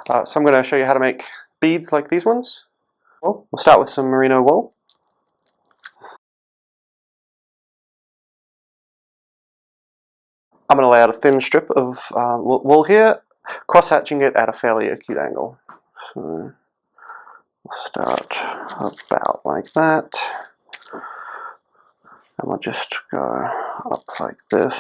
So I'm going to show you how to make beads like these ones. Well, we'll start with some merino wool. I'm going to lay out a thin strip of wool here, cross-hatching it at a fairly acute angle. So we'll start about like that, and we'll just go up like this.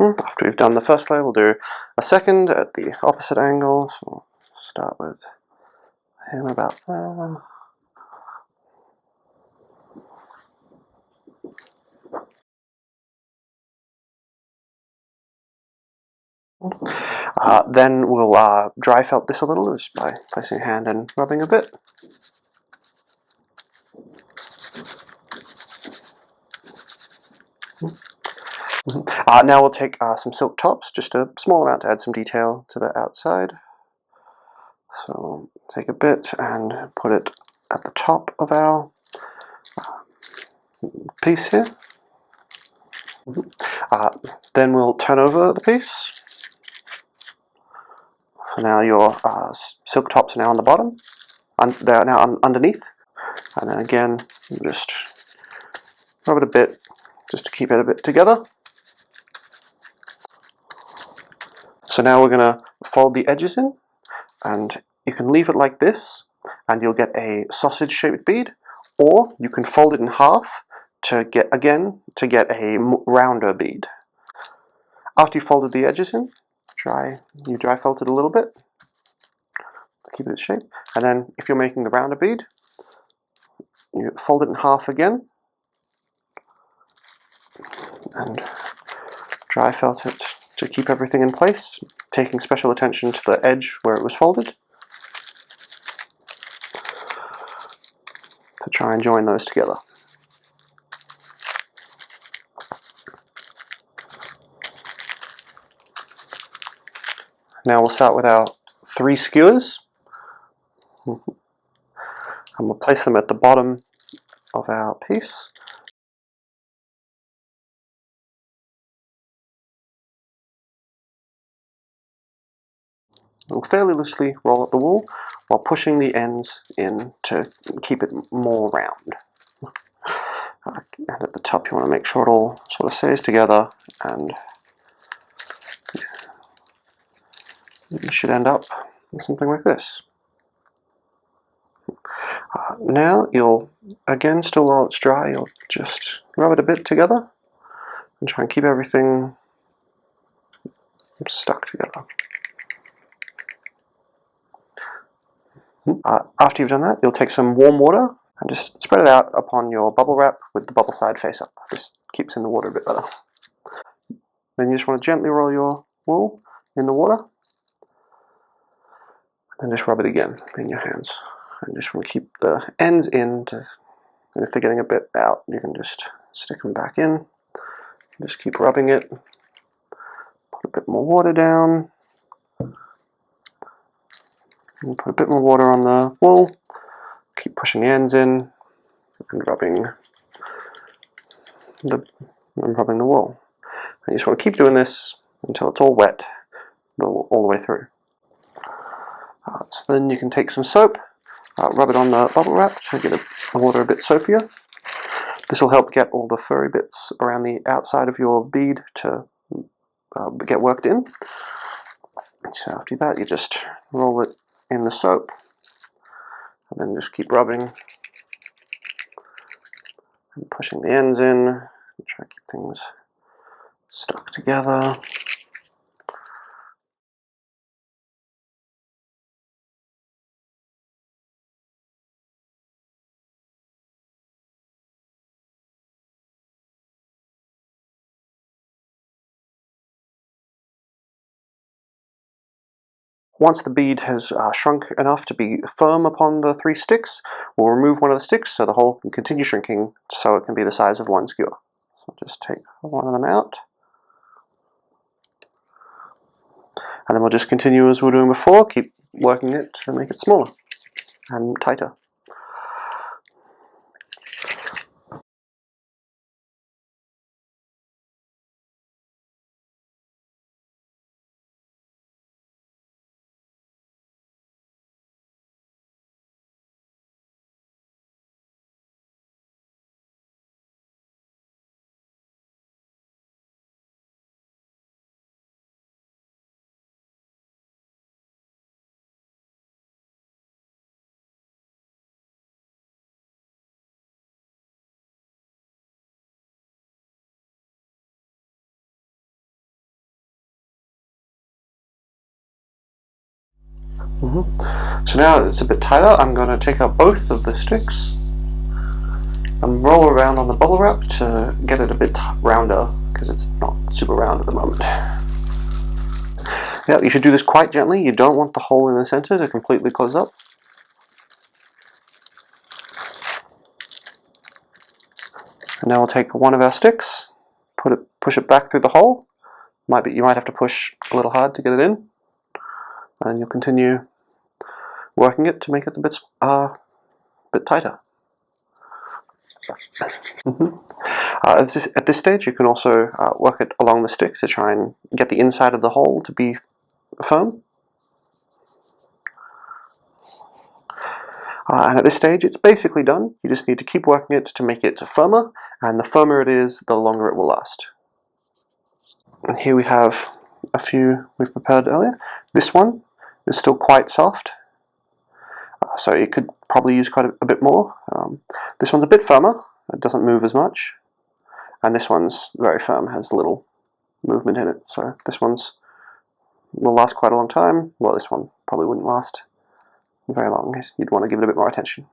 After we've done the first layer, we'll do a second at the opposite angle. So we'll start with him about there. Then we'll dry felt this a little just by placing a hand and rubbing a bit. Now we'll take some silk tops, just a small amount to add some detail to the outside. So take a bit and put it at the top of our piece here. Then we'll turn over the piece. So now your silk tops are now on the bottom. They're now underneath. And then again, just rub it a bit, just to keep it a bit together. So now we're going to fold the edges in, and you can leave it like this, and you'll get a sausage-shaped bead, or you can fold it in half to get a rounder bead. After you've folded the edges in, you dry felt it a little bit to keep it its shape, and then if you're making the rounder bead, you fold it in half again, and dry felt it to keep everything in place, taking special attention to the edge where it was folded, to try and join those together. Now we'll start with our 3 skewers, and we'll place them at the bottom of our piece. We'll fairly loosely roll up the wool while pushing the ends in to keep it more round. And at the top you want to make sure it all sort of stays together, and you should end up with something like this. Now you'll, again, still while it's dry, you'll just rub it a bit together and try and keep everything stuck together. After you've done that, you'll take some warm water and just spread it out upon your bubble wrap with the bubble side face up. This keeps in the water a bit better. Then you just want to gently roll your wool in the water and just rub it again in your hands. And just want to keep the ends in, and if they're getting a bit out, you can just stick them back in. Just keep rubbing it. Put a bit more water down. And put a bit more water on the wool. Keep pushing the ends in and rubbing the wool. And you just want to keep doing this until it's all wet all the way through. So then you can take some soap, rub it on the bubble wrap to get the water a bit soapier. This will help get all the furry bits around the outside of your bead to get worked in. So after that, you just roll it in the soap, and then just keep rubbing and pushing the ends in, and try to keep things stuck together. Once the bead has shrunk enough to be firm upon the 3 sticks, we'll remove one of the sticks so the hole can continue shrinking so it can be the size of 1 skewer. So just take one of them out. And then we'll just continue as we were doing before, keep working it to make it smaller and tighter. So now it's a bit tighter, I'm going to take out both of the sticks and roll around on the bubble wrap to get it a bit rounder, because it's not super round at the moment. Yeah, you should do this quite gently. You don't want the hole in the center to completely close up. And now we'll take one of our sticks, push it back through the hole. You might have to push a little hard to get it in, and you'll continue working it to make it a bit tighter. At this stage, you can also work it along the stick to try and get the inside of the hole to be firm. And at this stage, it's basically done. You just need to keep working it to make it firmer, and the firmer it is, the longer it will last. And here we have a few we've prepared earlier. This one is still quite soft, so you could probably use quite a bit more. This one's a bit firmer, it doesn't move as much, and this one's very firm, has little movement in it, so this one's will last quite a long time. Well, this one probably wouldn't last very long. You'd want to give it a bit more attention.